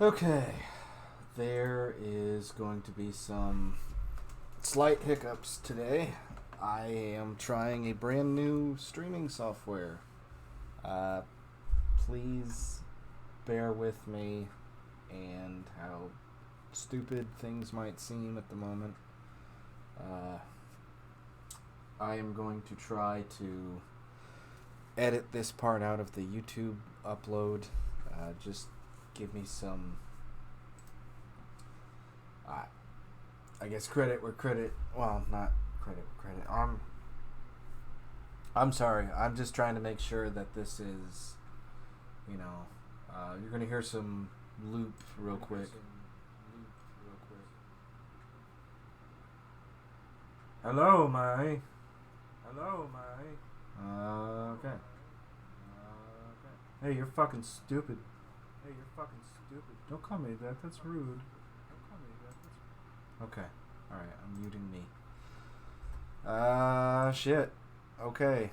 Okay, there is going to be some slight hiccups today. I am trying a brand new streaming software. Please bear with me and how stupid things might seem at the moment. I am going to try to edit this part out of the YouTube upload. Just give me some, I guess, credit where credit, well, not credit where credit. I'm sorry. I'm just trying to make sure that this is, you're going to hear some loop real quick. Hello, Mai. Hello, Mai. Okay. Hey, you're fucking stupid. Don't call me that. That's rude. Okay. Alright, I'm muting me. Shit. Okay,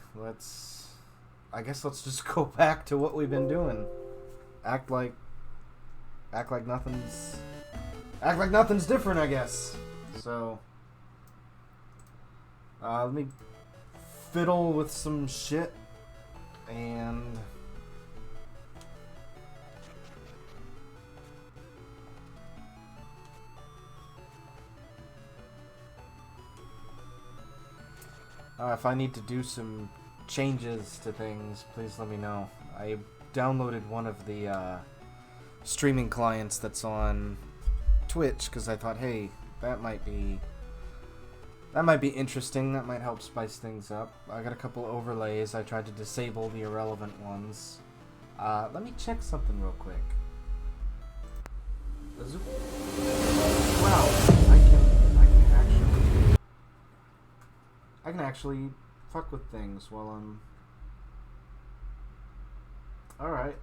I guess let's just go back to what we've been doing. Act like nothing's different, I guess. So, let me fiddle with some shit and if I need to do some changes to things, please let me know. I downloaded one of the streaming clients that's on Twitch because I thought, hey, that might be interesting. That might help spice things up. I got a couple overlays. I tried to disable the irrelevant ones. Let me check something real quick. Wow, I can actually fuck with things while I'm... Alright.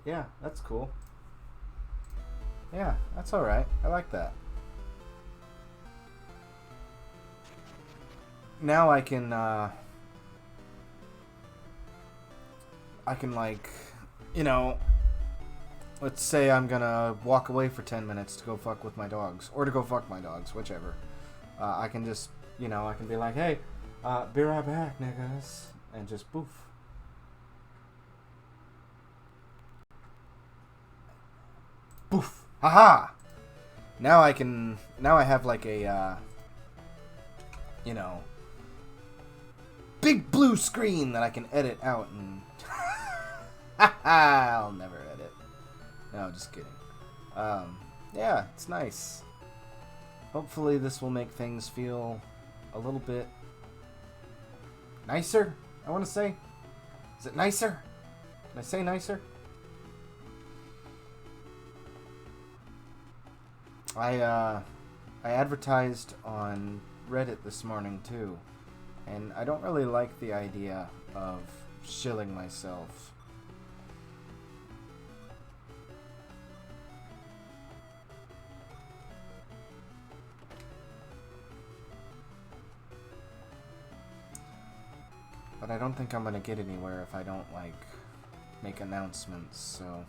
Yeah, that's cool. Yeah, that's alright. I like that. Now I can, like, let's say I'm gonna walk away for 10 minutes to go fuck with my dogs. Or to go fuck my dogs, whichever. I can just, I can be like, hey, be right back, niggas. And just poof. Poof. Haha! Now I have like a, big blue screen that I can edit out and... I'll never edit. No, just kidding. Yeah, it's nice. Hopefully this will make things feel a little bit nicer, I want to say. Is it nicer? Can I say nicer? I advertised on Reddit this morning too, and I don't really like the idea of shilling myself. But I don't think I'm gonna get anywhere if I don't, like, make announcements, so...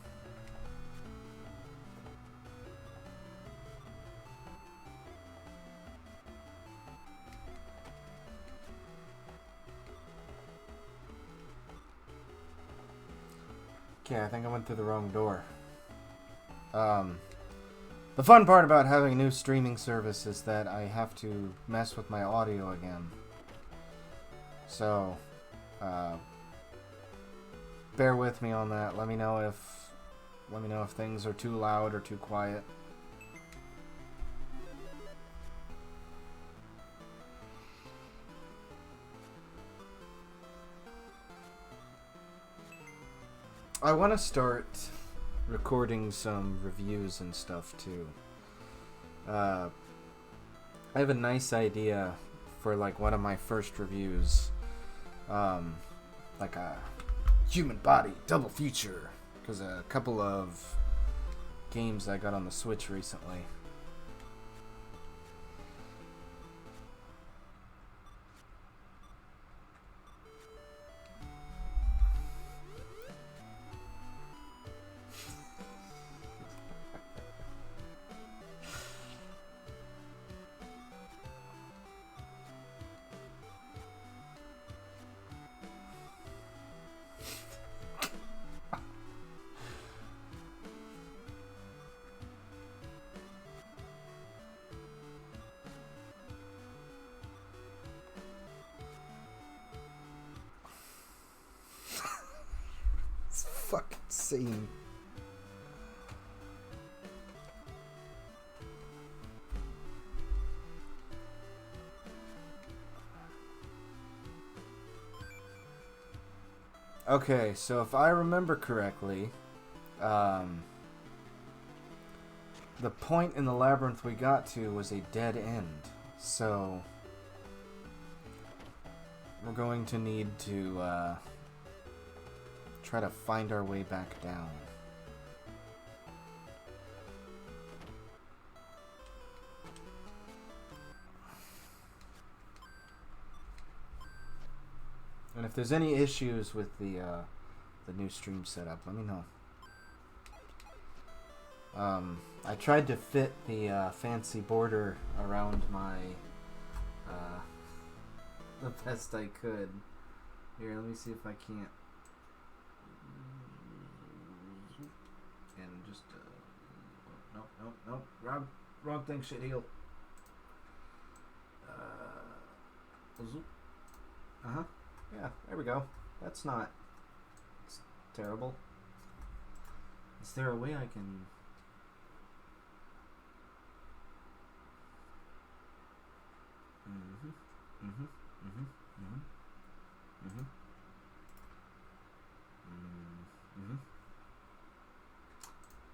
Okay, I think I went through the wrong door. The fun part about having a new streaming service is that I have to mess with my audio again. So, bear with me on that. Let me know if things are too loud or too quiet. I want to start recording some reviews and stuff too. I have a nice idea for like one of my first reviews. Like a Human Body Double Future, because a couple of games I got on the Switch recently. insane. Okay, so if I remember correctly, the point in the labyrinth we got to was a dead end. So we're going to need to try to find our way back down. And if there's any issues with the new stream setup, let me know. I tried to fit the fancy border around my the best I could. Here, let me see if I can't. And just nope. Wrong thing. Shit heal. Yeah, there we go. That's not. It's terrible. Is there a way I can?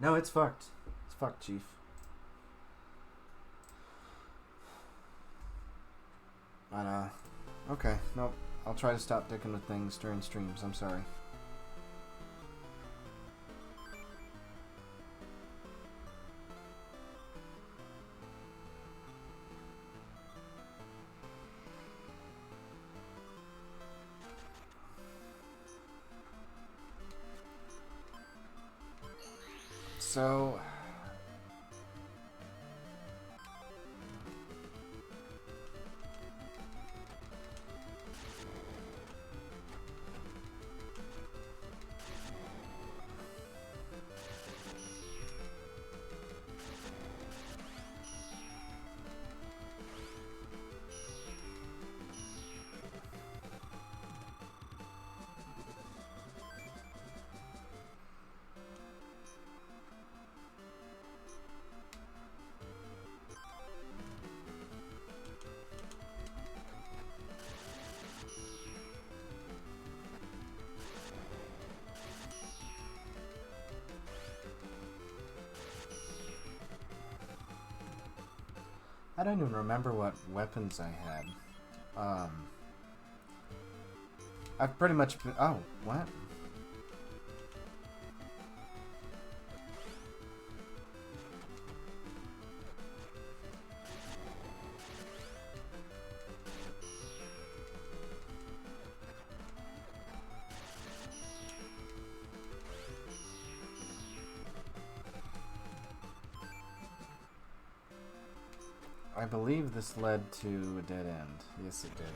No, it's fucked. It's fucked, Chief. But, okay. Nope. I'll try to stop dicking with things during streams. I'm sorry. So I don't even remember what weapons I had. I've pretty much been... Oh, what? I believe this led to a dead end. Yes, it did.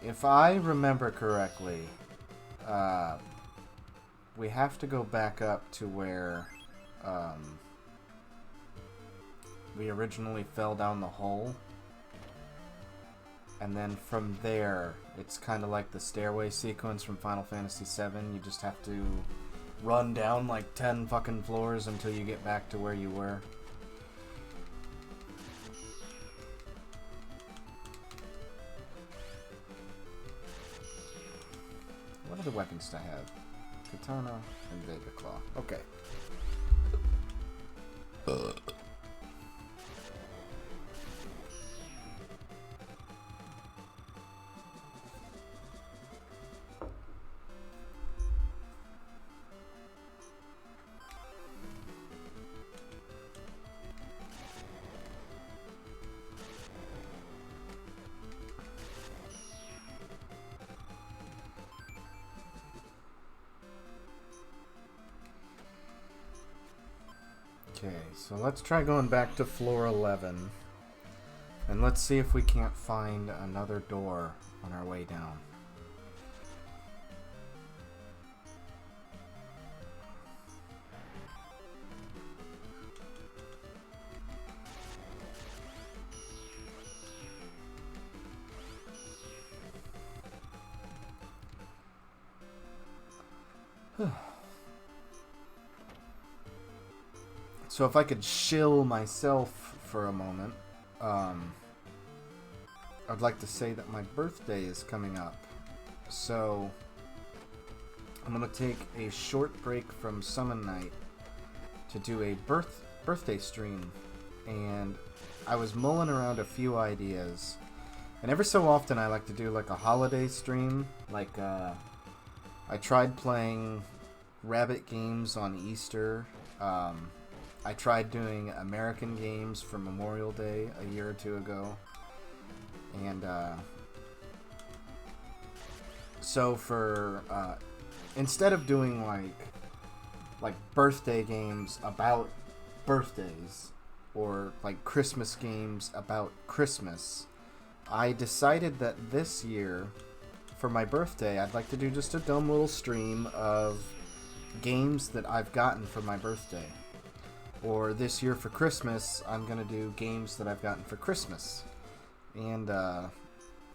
If I remember correctly, we have to go back up to where we originally fell down the hole. And then from there, it's kind of like the stairway sequence from Final Fantasy VII. You just have to run down like 10 fucking floors until you get back to where you were. What other weapons do I have? Katana and Vega Claw. Okay. Okay, so let's try going back to floor 11. And let's see if we can't find another door on our way down. So if I could shill myself for a moment, I'd like to say that my birthday is coming up. So I'm going to take a short break from Summon Night to do a birthday stream. And I was mulling around a few ideas. And every so often I like to do like a holiday stream. Like, I tried playing rabbit games on Easter. I tried doing American games for Memorial Day a year or two ago. And, so for, instead of doing like birthday games about birthdays, or like Christmas games about Christmas, I decided that this year, for my birthday, I'd like to do just a dumb little stream of games that I've gotten for my birthday. Or this year for Christmas, I'm going to do games that I've gotten for Christmas. And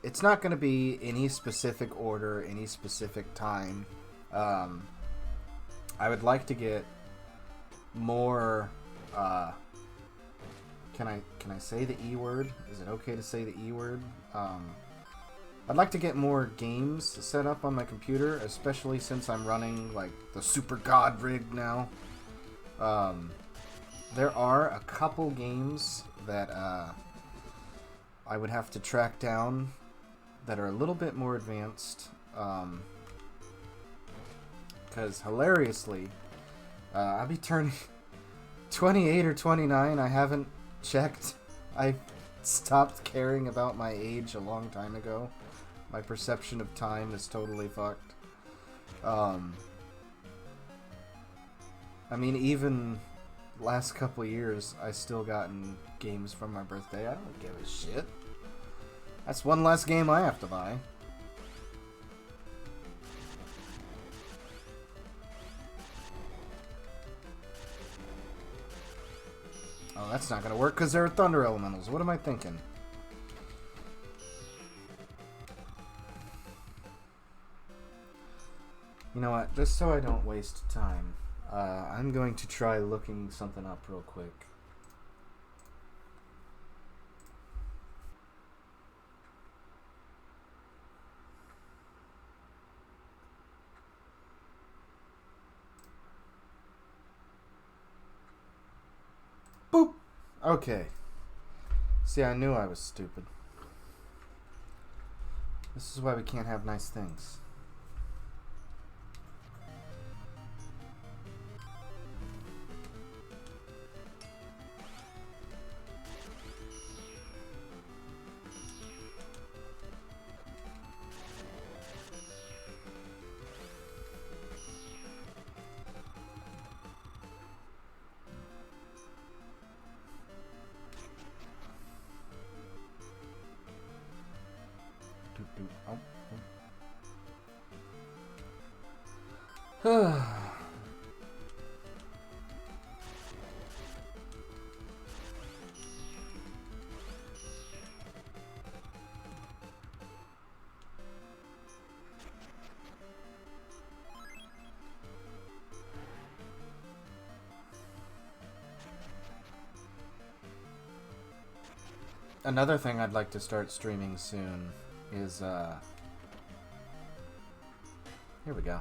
it's not going to be any specific order, any specific time. I would like to get more... Can I say the E word? Is it okay to say the E word? I'd like to get more games set up on my computer, especially since I'm running like the Super God rig now. There are a couple games that I would have to track down that are a little bit more advanced. Because hilariously, I'll be turning 28 or 29. I haven't checked. I stopped caring about my age a long time ago. My perception of time is totally fucked. I mean, even last couple of years, I still gotten games from my birthday. I don't give a shit. That's one less game I have to buy. Oh, that's not gonna work because there are thunder elementals. What am I thinking? You know what? Just so I don't waste time, I'm going to try looking something up real quick. Boop! Okay. See, I knew I was stupid. This is why we can't have nice things. Another thing I'd like to start streaming soon is, here we go.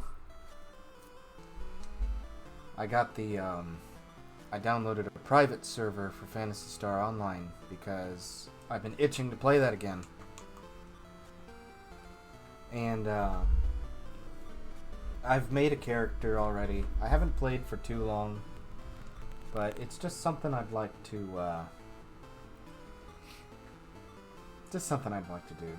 I got the, I downloaded a private server for Phantasy Star Online because I've been itching to play that again. And, I've made a character already. I haven't played for too long, but it's just something I'd like to, just something I'd like to do.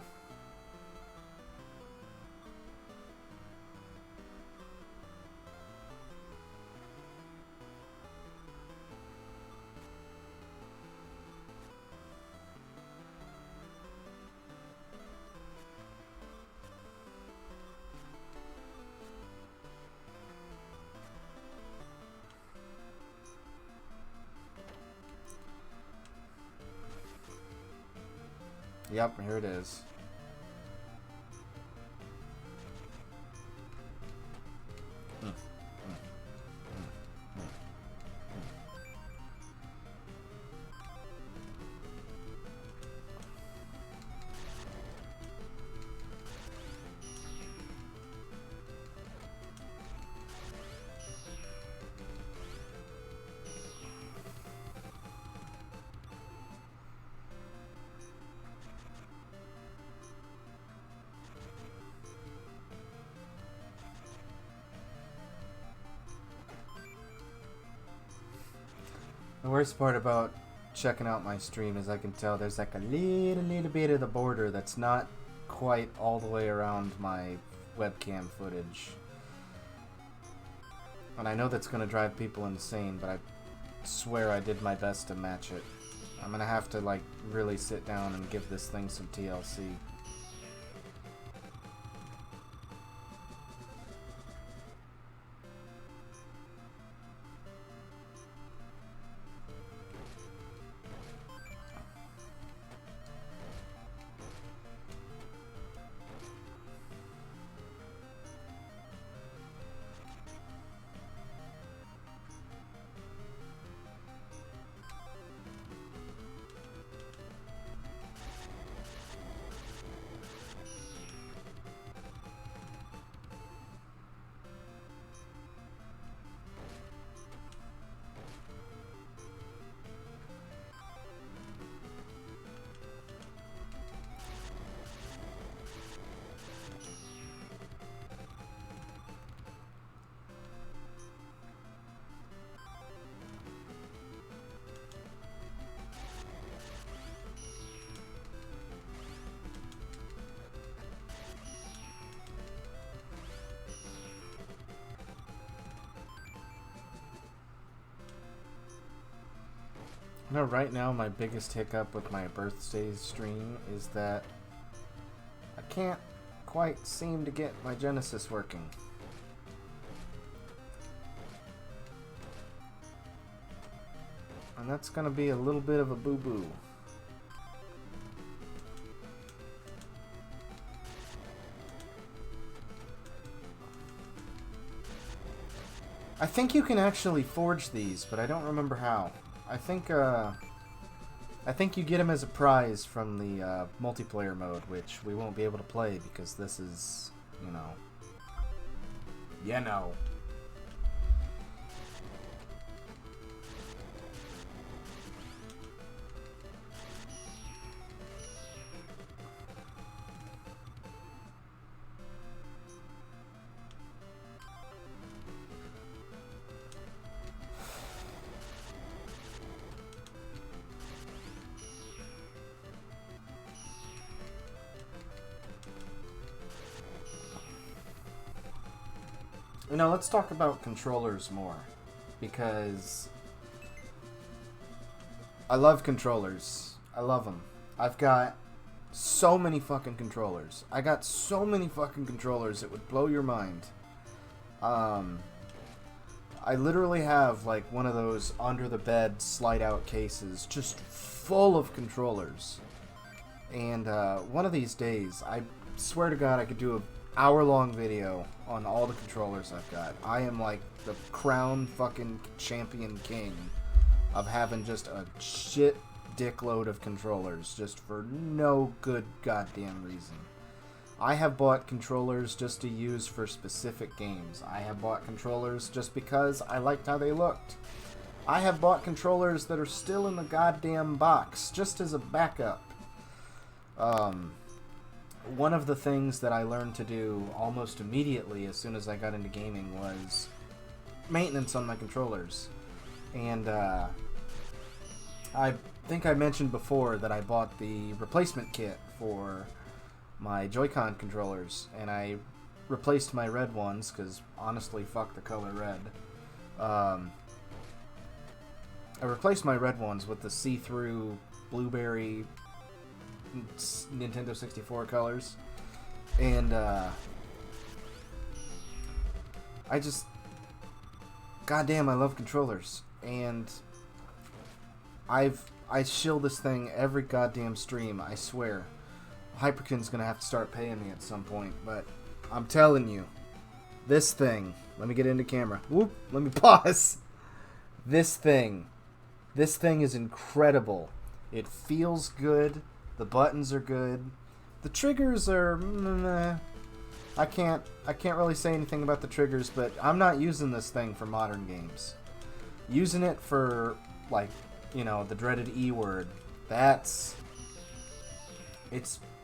Yep, here it is. worst part about checking out my stream is I can tell there's like a little bit of the border that's not quite all the way around my webcam footage. And I know that's going to drive people insane, but I swear I did my best to match it. I'm going to have to like really sit down and give this thing some TLC. No, right now my biggest hiccup with my birthday stream is that I can't quite seem to get my Genesis working. And that's gonna be a little bit of a boo-boo. I think you can actually forge these, but I don't remember how. I think you get them as a prize from the multiplayer mode, which we won't be able to play because this is, you know. You know, let's talk about controllers more, because I love controllers. I love them. I've got so many fucking controllers. I got so many fucking controllers, it would blow your mind. I literally have like one of those under the bed slide out cases just full of controllers. And one of these days, I swear to God, I could do a hour-long video on all the controllers I've got. I am like the crown fucking champion king of having just a shit dickload of controllers just for no good goddamn reason. I have bought controllers just to use for specific games. I have bought controllers just because I liked how they looked. I have bought controllers that are still in the goddamn box just as a backup. One of the things that I learned to do almost immediately as soon as I got into gaming was maintenance on my controllers. And I think I mentioned before that I bought the replacement kit for my Joy-Con controllers, and I replaced my red ones because honestly, fuck the color red. I replaced my red ones with the see-through blueberry Nintendo 64 colors, and goddamn, I love controllers, and I shill this thing every goddamn stream, I swear. Hyperkin's gonna have to start paying me at some point, but I'm telling you, this thing, let me get into camera, whoop, let me pause, this thing is incredible. It feels good. The buttons are good. The triggers are meh. I can't really say anything about the triggers, but I'm not using this thing for modern games. Using it for, like, you know, the dreaded E word. It's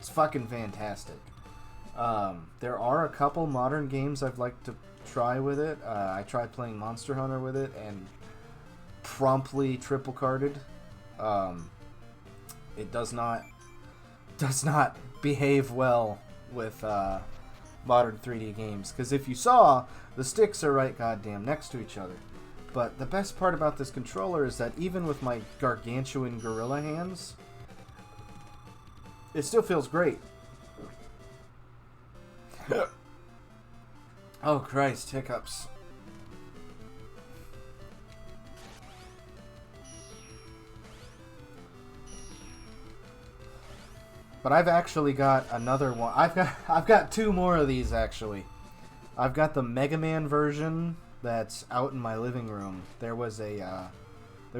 fucking fantastic. There are a couple modern games I'd like to try with it. I tried playing Monster Hunter with it, and promptly triple carded. It does not behave well with modern 3D games, because if you saw, the sticks are right goddamn next to each other. But the best part about this controller is that even with my gargantuan gorilla hands, it still feels great. Oh Christ, hiccups. But I've actually got another one. I've got two more of these actually. I've got the Mega Man version that's out in my living room. There was a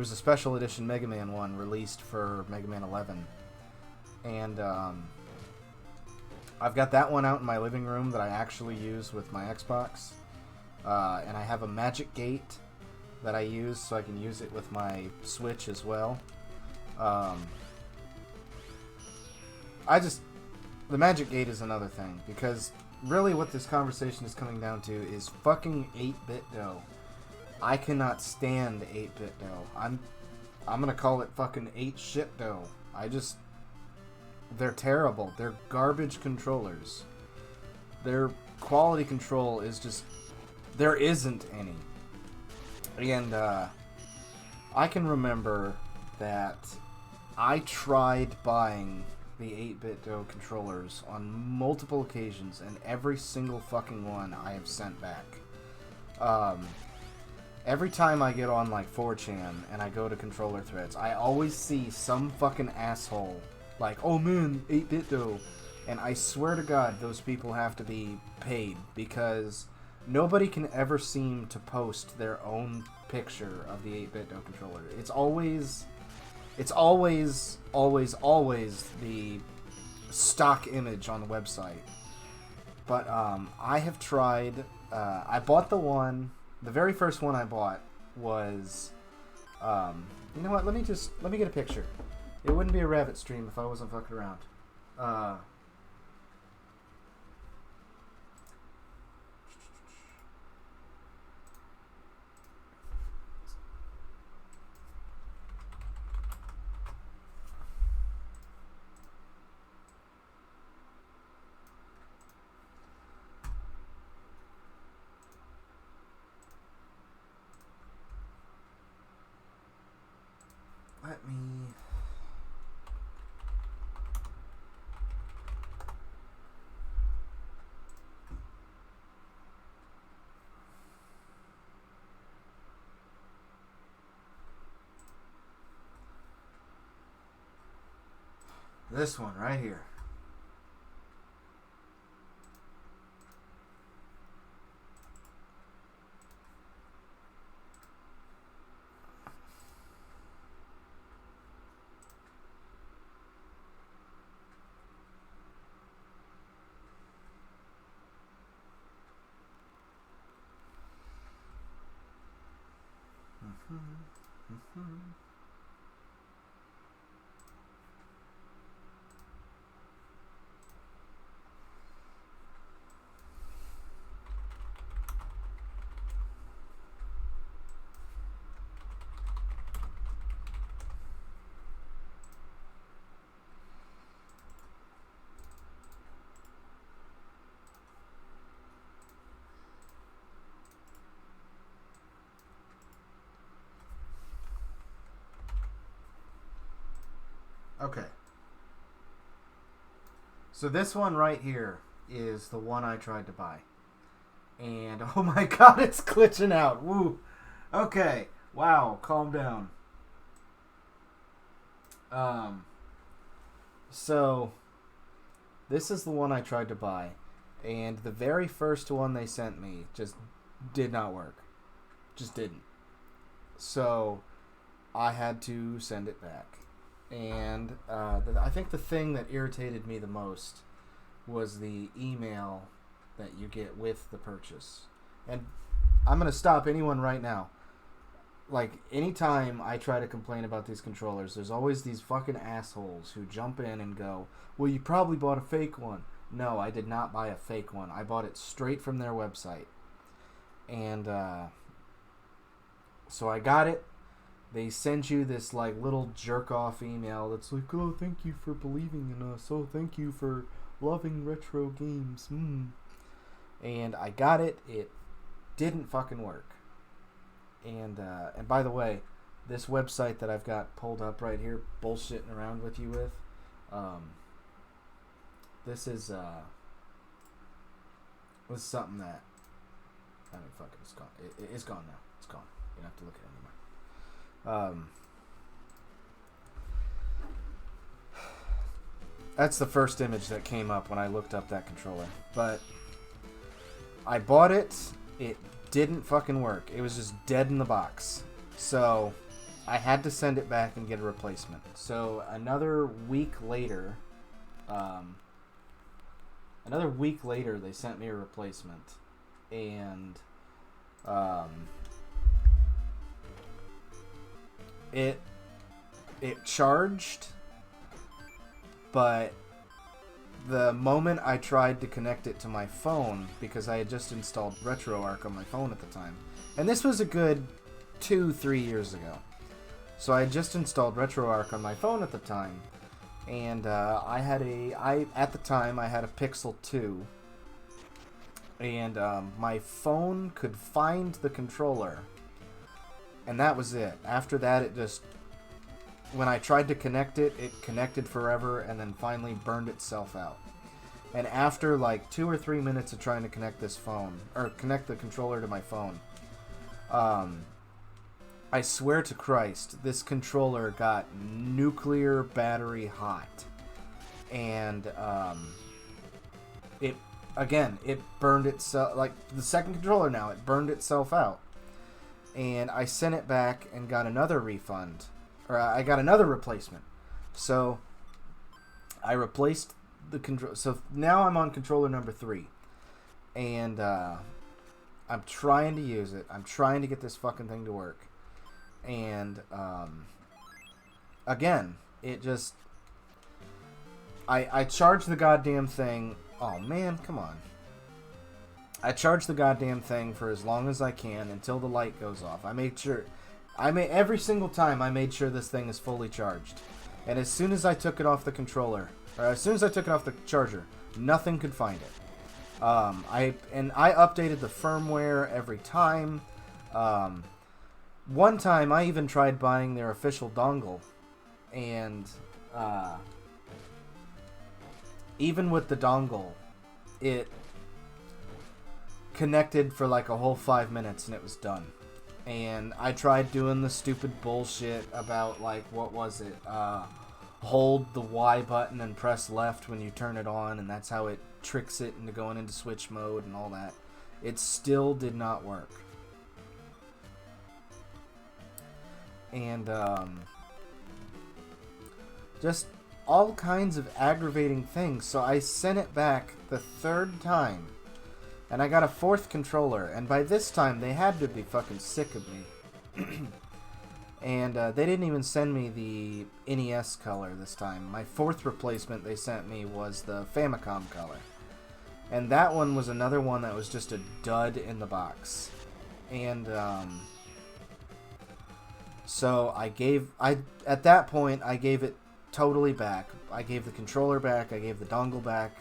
special edition Mega Man one released for Mega Man 11, and I've got that one out in my living room that I actually use with my Xbox, and I have a Magic Gate that I use so I can use it with my Switch as well. The Magic Gate is another thing, because really what this conversation is coming down to is fucking 8-bit dough. I cannot stand 8-bit dough. I'm gonna call it fucking 8-shit dough. They're terrible. They're garbage controllers. Their quality control is just, there isn't any. And I can remember that I tried buying the 8-bit dough controllers on multiple occasions, and every single fucking one I have sent back. Every time I get on like 4chan and I go to controller threads, I always see some fucking asshole like, oh man, 8-bit dough. And I swear to God, those people have to be paid, because nobody can ever seem to post their own picture of the 8-bit dough controller. It's always the stock image on the website. But I have tried. I bought the very first one I bought was. You know what? Let me get a picture. It wouldn't be a rabbit stream if I wasn't fucking around. Let me... This one right here. Okay. So this one right here is the one I tried to buy. And oh my god, it's glitching out. Woo. Okay. Wow, calm down. So this is the one I tried to buy, and the very first one they sent me just did not work. Just didn't. So I had to send it back. And I think the thing that irritated me the most was the email that you get with the purchase. And I'm going to stop anyone right now. Like, anytime I try to complain about these controllers, there's always these fucking assholes who jump in and go, well, you probably bought a fake one. No, I did not buy a fake one. I bought it straight from their website. And so I got it. they send you this like little jerk off email that's like, oh, thank you for believing in us. Oh, thank you for loving retro games. And I got it. It didn't fucking work. And by the way, this website that I've got pulled up right here, bullshitting around with you with, this is was something that, I mean, fuck it, it's gone. It's gone now. It's gone. You don't have to look at it anymore. That's the first image that came up when I looked up that controller. But I bought it. It didn't fucking work. It was just dead in the box. So I had to send it back and get a replacement. So another week later, they sent me a replacement. And it charged, but the moment I tried to connect it to my phone, because I had just installed RetroArch on my phone at the time, and this was a good 2-3 years ago, so I had just installed RetroArch on my phone at the time, and at the time I had a Pixel 2, and my phone could find the controller, and that was it. After that, it just, when I tried to connect it, it connected forever and then finally burned itself out. And after like 2 or 3 minutes of trying to connect this phone, or connect the controller to my phone, I swear to Christ, this controller got nuclear battery hot. And it burned itself, like the second controller now, it burned itself out. And I sent it back and got another refund. Or I got another replacement. So I replaced the control. So now I'm on controller number 3. And I'm trying to use it. I'm trying to get this fucking thing to work. And again, it just... I charged the goddamn thing. Oh man, come on. I charged the goddamn thing for as long as I can until the light goes off. Every single time I made sure this thing is fully charged. And as soon as I took it off the controller, or as soon as I took it off the charger, nothing could find it. I updated the firmware every time. One time I even tried buying their official dongle, and even with the dongle, it connected for like a whole 5 minutes and it was done. And I tried doing the stupid bullshit about, like, what was it? Hold the Y button and press left when you turn it on, and that's how it tricks it into going into switch mode and all that. It still did not work. And just all kinds of aggravating things. So I sent it back the 3rd time. And I got a 4th controller, and by this time they had to be fucking sick of me. And they didn't even send me the NES color this time. My 4th replacement they sent me was the Famicom color. And that one was another one that was just a dud in the box. And so at that point I gave it totally back. I gave the controller back, I gave the dongle back.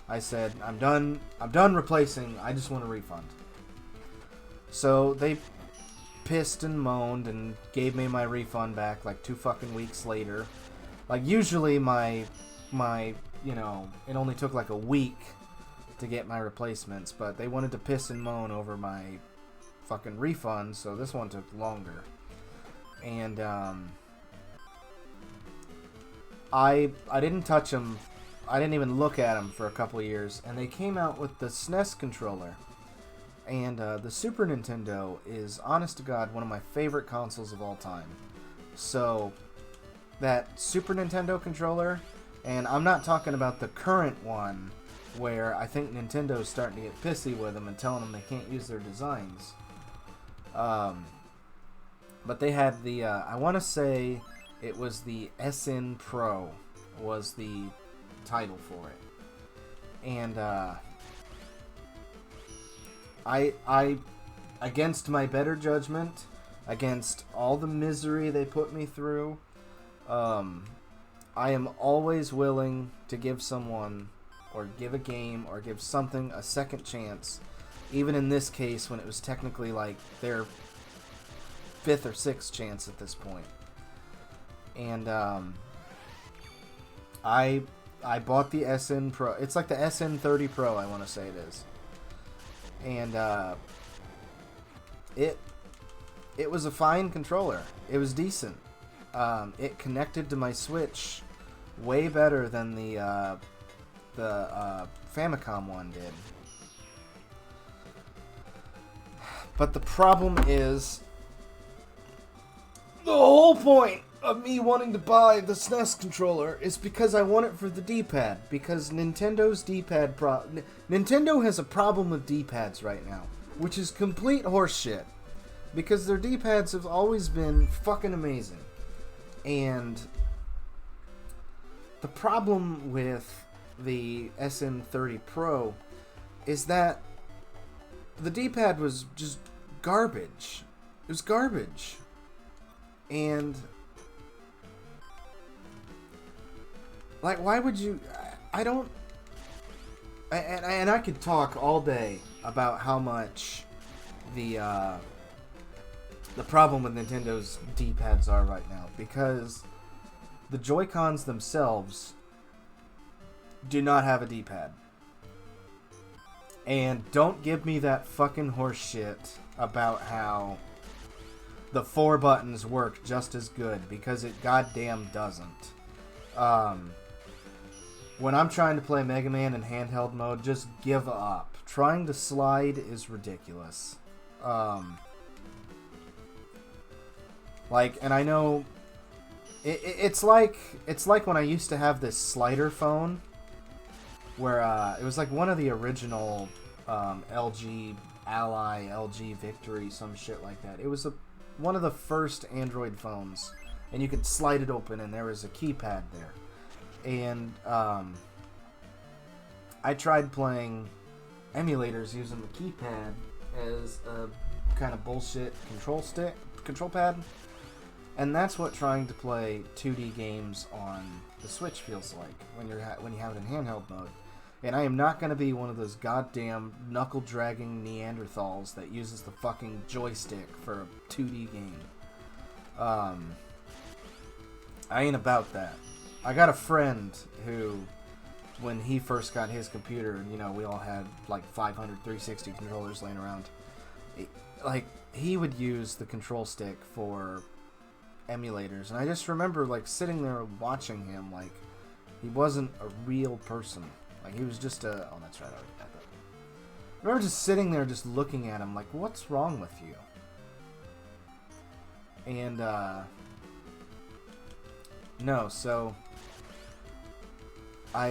I said, I'm done replacing, I just want a refund. So they pissed and moaned and gave me my refund back like 2 fucking weeks later. Like, usually my you know, it only took like a week to get my replacements, but they wanted to piss and moan over my fucking refund, so this one took longer. And I didn't touch them. I didn't even look at them for a couple of years, and they came out with the SNES controller. And the Super Nintendo is, honest to God, one of my favorite consoles of all time. So, that Super Nintendo controller, and I'm not talking about the current one, where I think Nintendo's starting to get pissy with them and telling them they can't use their designs. But they had the, I want to say it was the SN Pro was the title for it. And I against my better judgment, against all the misery they put me through. I am always willing to give someone, or give a game, or give something a second chance. Even in this case, when it was technically like their 5th or 6th chance at this point. And I bought the SN Pro. It's like the SN30 Pro, I want to say it is. And it was a fine controller. It was decent. It connected to my Switch way better than the Famicom one did. But the problem is, the whole point of me wanting to buy the SNES controller is because I want it for the D-pad. Because Nintendo's D-pad Nintendo has a problem with D-pads right now, which is complete horseshit. Because their D-pads have always been fucking amazing. And the problem with the SN30 Pro is that the D-pad was just garbage. It was garbage. And like, why would you... I don't... And I could talk all day about how much the problem with Nintendo's D-pads are right now, because the Joy-Cons themselves do not have a D-pad. And don't give me that fucking horse shit about how the 4 buttons work just as good, because it goddamn doesn't. When I'm trying to play Mega Man in handheld mode, just give up. Trying to slide is ridiculous. Like, and I know it's like when I used to have this slider phone, where it was like one of the original LG Ally, LG Victory, some shit like that. It was one of the first Android phones, and you could slide it open, and there was a keypad there. And I tried playing emulators using the keypad as a kind of bullshit control pad. And that's what trying to play 2D games on the Switch feels like when you have it in handheld mode. And I am not going to be one of those goddamn knuckle-dragging Neanderthals that uses the fucking joystick for a 2D game. I ain't about that. I got a friend who, when he first got his computer, and, you know, we all had like 500 360 controllers laying around, he would use the control stick for emulators. And I just remember, like, sitting there watching him like he wasn't a real person. Like, he was just a... Oh, that's right, I already got that. I remember just sitting there just looking at him like, what's wrong with you? And, no, so... I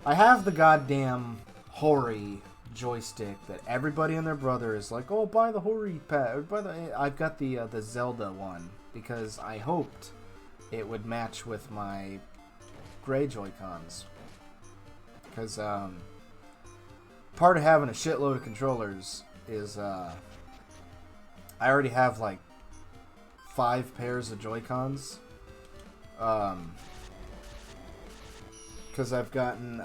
have the goddamn Hori joystick that everybody and their brother is like, oh, buy the Hori pad. I've got the Zelda one because I hoped it would match with my gray Joy-Cons. Because part of having a shitload of controllers is I already have like 5 pairs of Joy-Cons. Because I've gotten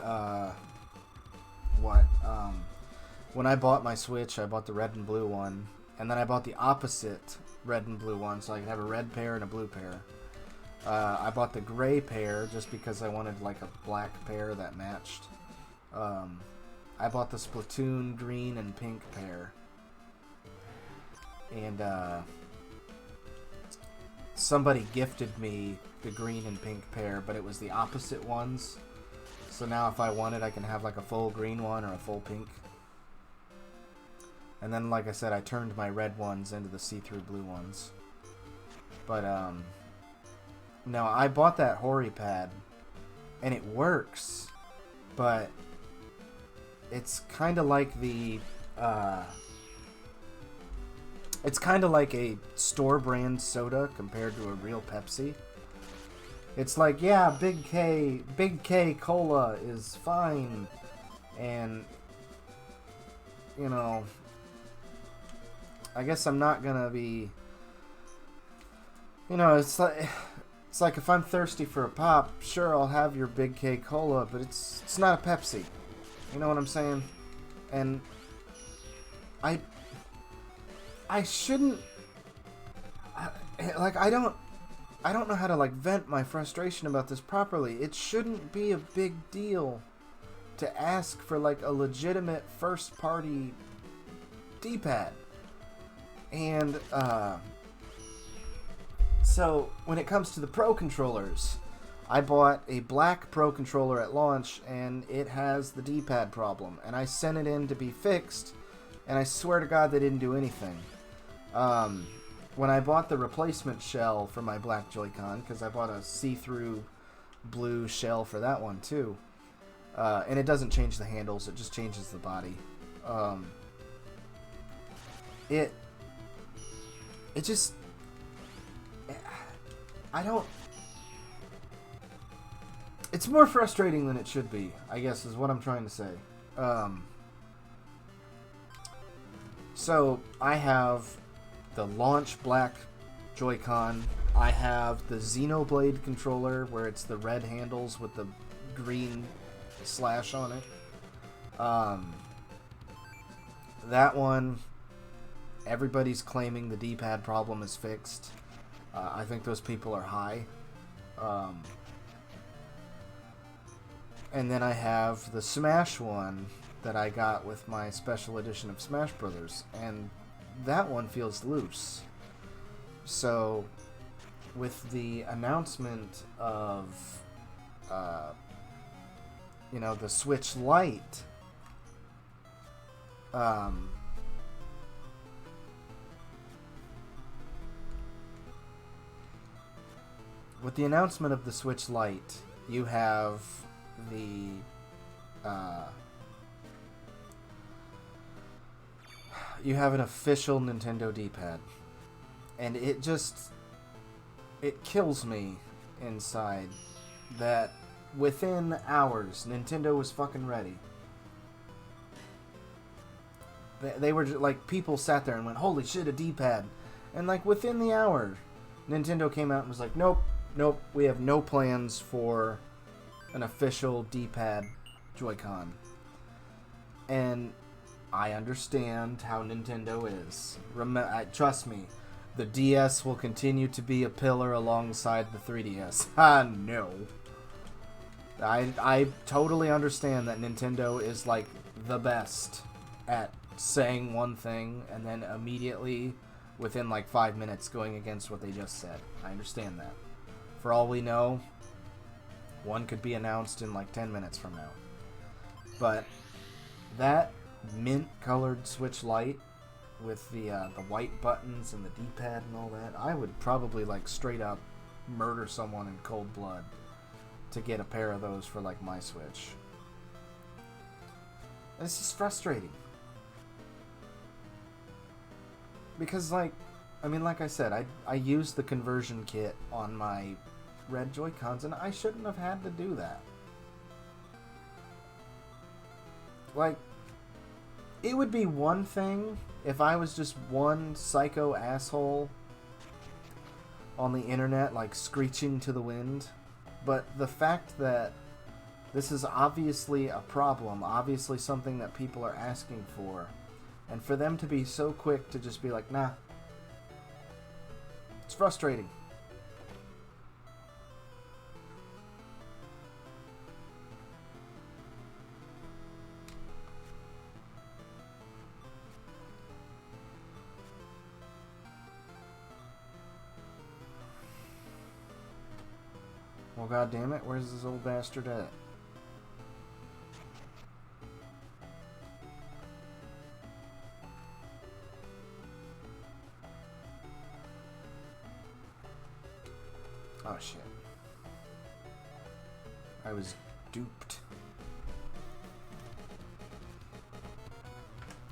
when I bought my Switch, I bought the red and blue one, and then I bought the opposite red and blue one, so I could have a red pair and a blue pair. I bought the gray pair just because I wanted like a black pair that matched. I bought the Splatoon green and pink pair. And somebody gifted me the green and pink pair, but it was the opposite ones. So now if I want it, I can have like a full green one or a full pink. And then, like I said, I turned my red ones into the see-through blue ones. But, no, I bought that Hori pad, and it works, but it's kind of like the, it's kind of like a store-brand soda compared to a real Pepsi. It's like, yeah, Big K Cola is fine, and, you know, I guess I'm not gonna be, you know, it's like if I'm thirsty for a pop, sure, I'll have your Big K Cola, but it's not a Pepsi. You know what I'm saying? And I shouldn't, like, I don't know how to, like, vent my frustration about this properly. It shouldn't be a big deal to ask for, like, a legitimate first-party D-pad. And, so, when it comes to the Pro controllers, I bought a black Pro controller at launch, and it has the D-pad problem. And I sent it in to be fixed, and I swear to God they didn't do anything. When I bought the replacement shell for my black Joy-Con, because I bought a see-through blue shell for that one too, and it doesn't change the handles, it just changes the body. It just, I don't, it's more frustrating than it should be, I guess is what I'm trying to say. So I have the launch black Joy-Con. I have the Xenoblade controller where it's the red handles with the green slash on it. That one, everybody's claiming the D-pad problem is fixed. I think those people are high. And then I have the Smash one that I got with my special edition of Smash Brothers, and that one feels loose. So, with the announcement of, you know, the Switch Lite, with the announcement of the Switch Lite, you have the, you have an official Nintendo D-pad. And it just, it kills me inside that within hours, Nintendo was fucking ready. They were just, like, people sat there and went, holy shit, a D-pad. And, like, within the hour, Nintendo came out and was like, nope, we have no plans for an official D-pad Joy-Con. And I understand how Nintendo is. Trust me, the DS will continue to be a pillar alongside the 3DS. No. I totally understand that Nintendo is, like, the best at saying one thing and then immediately, within, like, 5 minutes, going against what they just said. I understand that. For all we know, one could be announced in, like, 10 minutes from now. But that mint-colored Switch Lite with the white buttons and the D-pad and all that, I would probably, like, straight up murder someone in cold blood to get a pair of those for, like, my Switch. And it's just frustrating. Because, like, I mean, like I said, I used the conversion kit on my red Joy-Cons, and I shouldn't have had to do that. Like, it would be one thing if I was just one psycho asshole on the internet, like, screeching to the wind. But the fact that this is obviously a problem, obviously something that people are asking for, and for them to be so quick to just be like, nah, it's frustrating. Well, goddammit, where's this old bastard at? Oh shit. I was duped.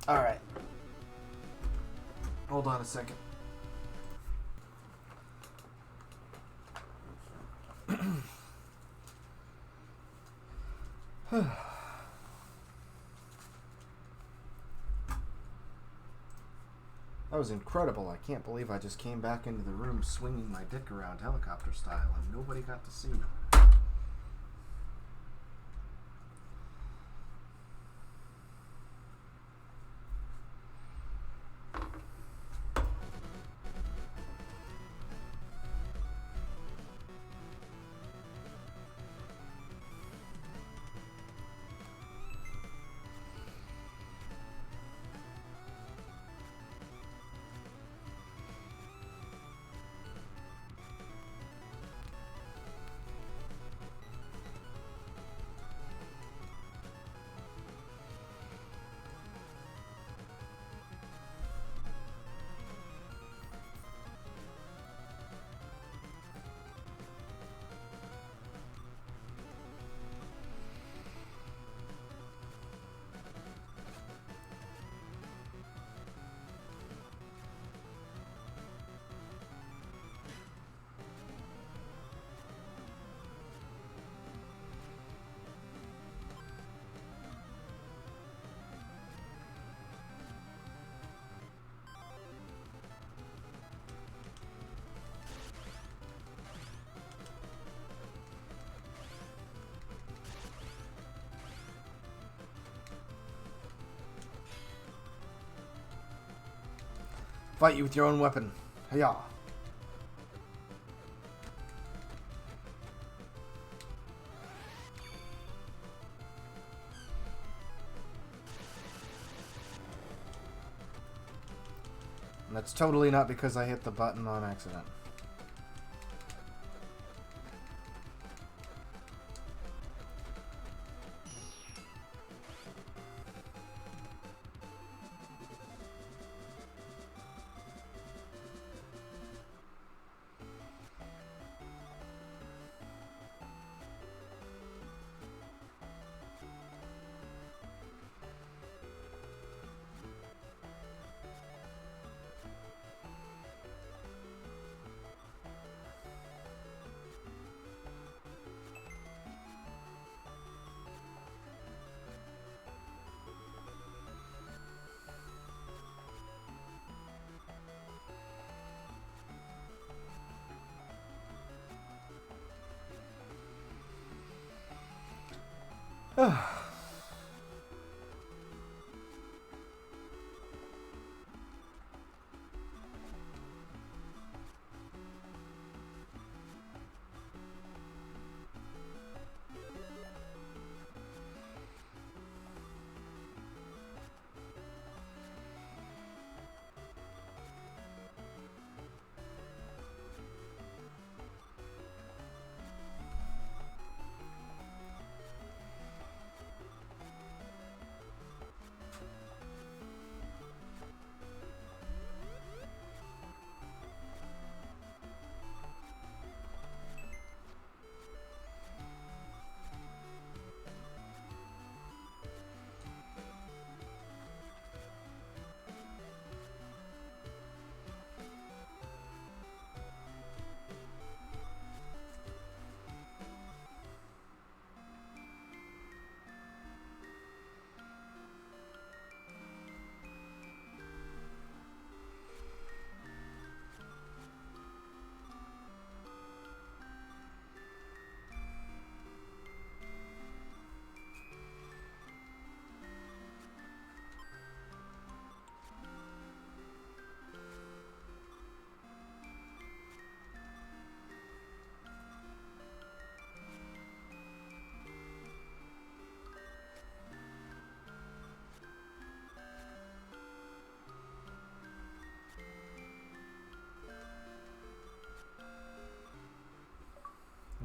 Alright. Hold on a second. was incredible. I can't believe I just came back into the room swinging my dick around helicopter style and nobody got to see me. Fight you with your own weapon. Hiya. And that's totally not because I hit the button on accident.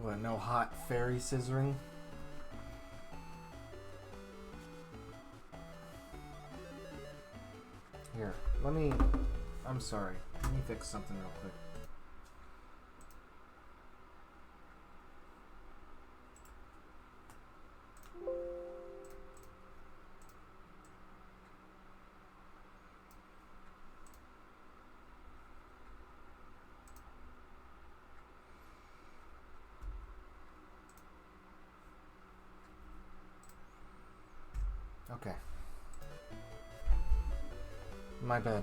What, no hot fairy scissoring? Here, I'm sorry. Let me fix something real quick. Okay. My bad.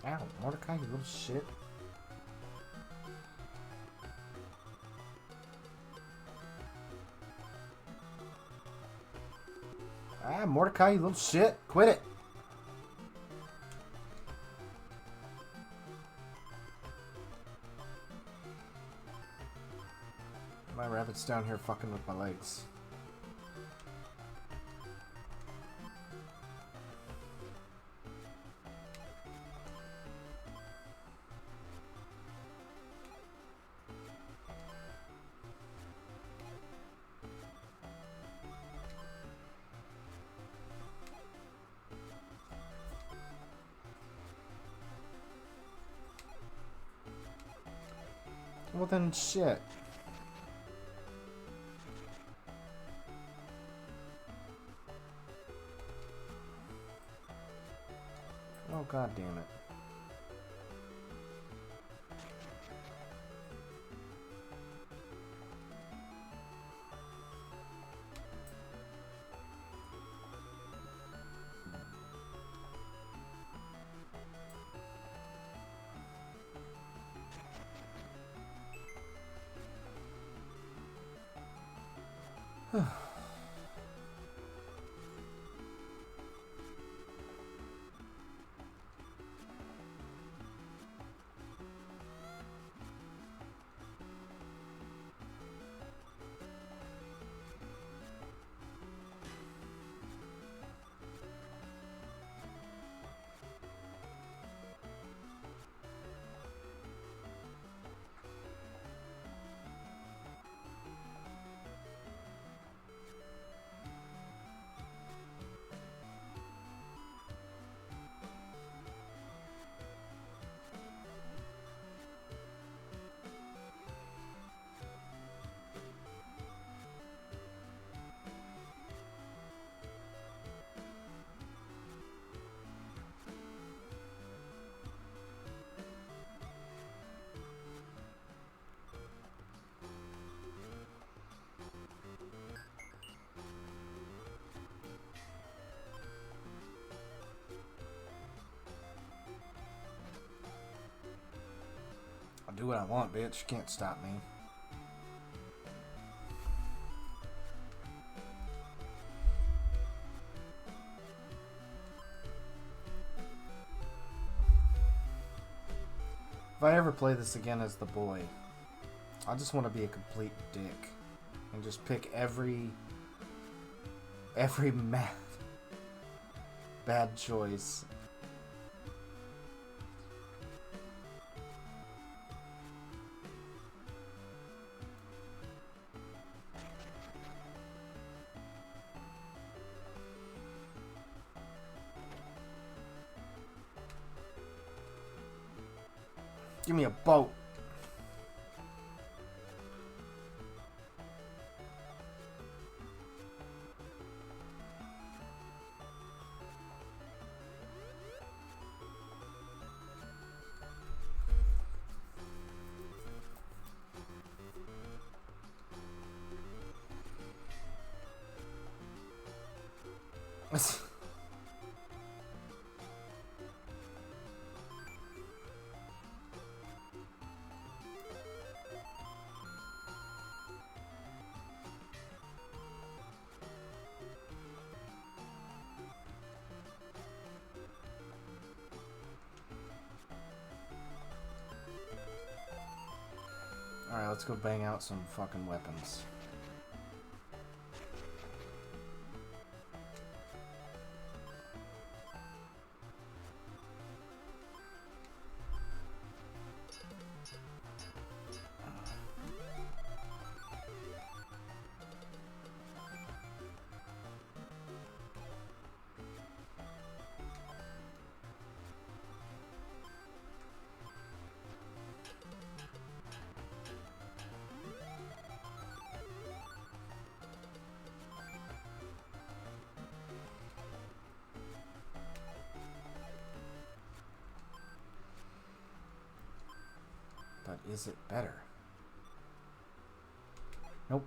Ow, Mordecai, you little shit. Ah, Mordecai, you little shit. Quit it. My rabbit's down here fucking with my legs. Well then, shit. Oh, god damn it. I'll do what I want, bitch. You can't stop me. If I ever play this again as the boy, I just want to be a complete dick and just pick every bad choice. Give me a boat. Alright, let's go bang out some fucking weapons. But is it better? Nope.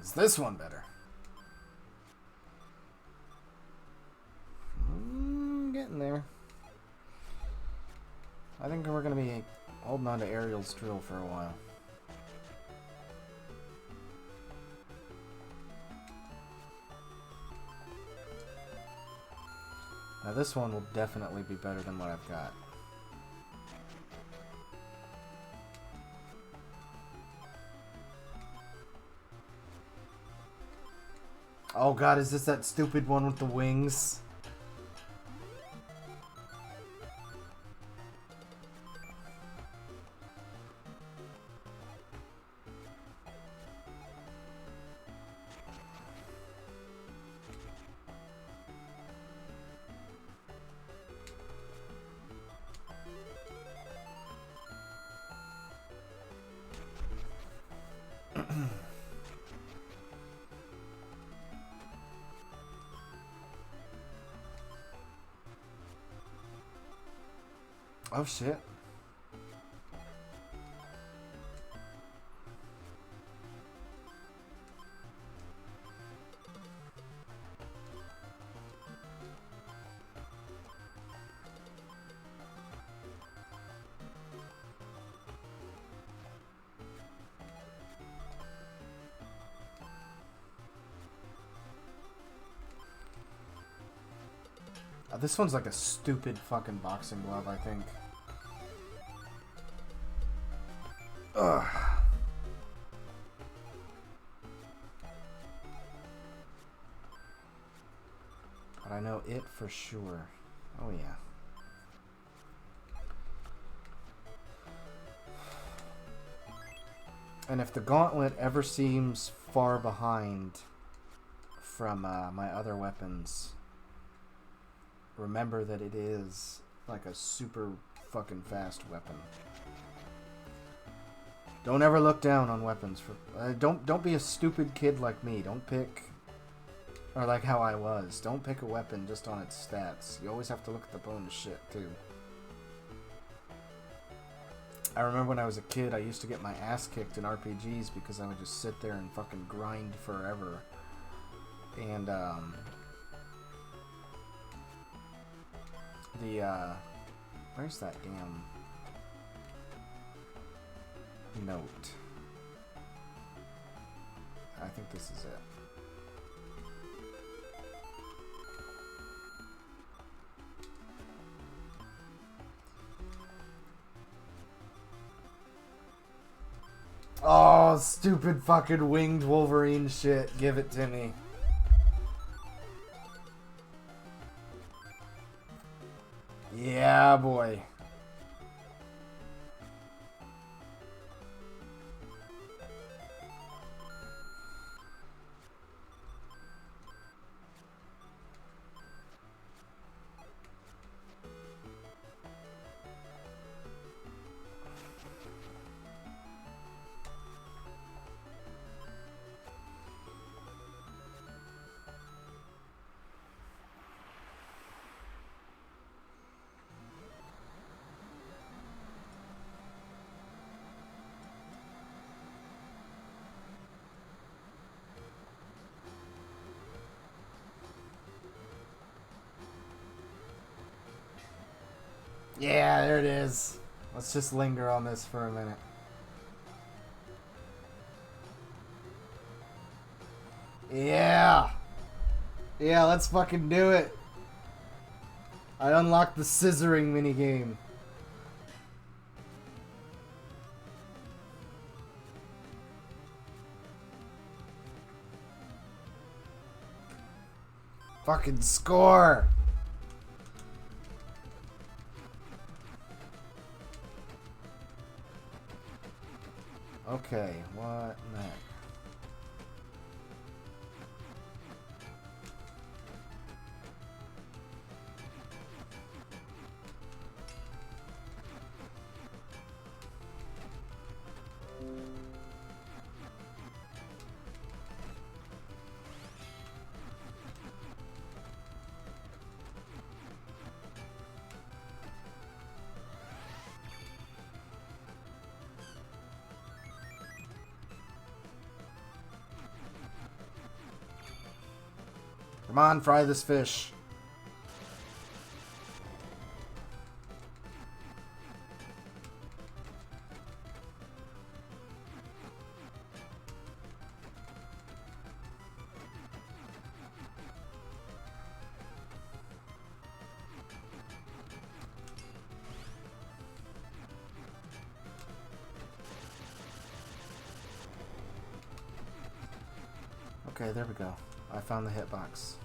Is this one better? Getting there. I think we're going to be holding on to Ariel's drill for a while. Now this one will definitely be better than what I've got. Oh god, is this that stupid one with the wings? Oh shit. This one's like a stupid fucking boxing glove, I think. Ugh. But I know it for sure. Oh yeah. And if the gauntlet ever seems far behind from my other weapons, remember that it is like a super fucking fast weapon. Don't ever look down on weapons. Don't be a stupid kid like me. Don't pick, or like how I was. Don't pick a weapon just on its stats. You always have to look at the bonus shit too. I remember when I was a kid, I used to get my ass kicked in RPGs because I would just sit there and fucking grind forever. And where's that damn note? I think this is it. Oh, stupid fucking winged Wolverine shit. Give it to me. Yeah, boy. Yeah, there it is. Let's just linger on this for a minute. Yeah! Yeah, let's fucking do it. I unlocked the scissoring minigame. Fucking score! Okay, what next? Come on, fry this fish. Okay, there we go. I found the hitbox.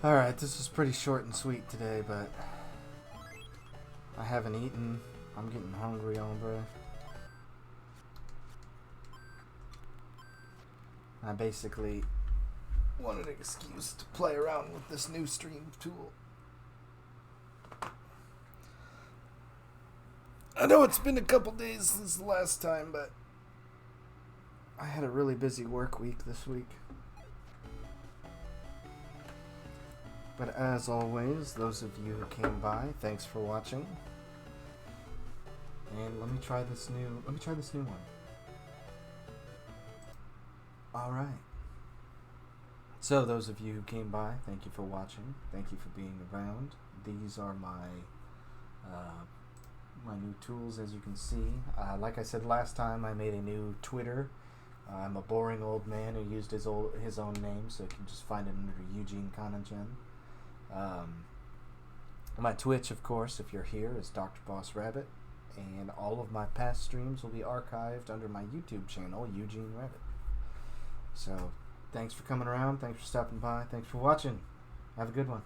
Alright, this was pretty short and sweet today, but I haven't eaten. I'm getting hungry, hombre. I basically wanted an excuse to play around with this new stream tool. I know it's been a couple days since the last time, but I had a really busy work week this week. But as always, those of you who came by, thanks for watching. And let me try this new one. Alright. So those of you who came by, thank you for watching. Thank you for being around. These are my my new tools, as you can see. Like I said last time, I made a new Twitter. I'm a boring old man who used his own name, so you can just find it under Eugene Conagen. My Twitch, of course, if you're here, is Dr. Boss Rabbit, and all of my past streams will be archived under my YouTube channel, Eugene Rabbit. So, thanks for coming around, thanks for stopping by, thanks for watching. Have a good one.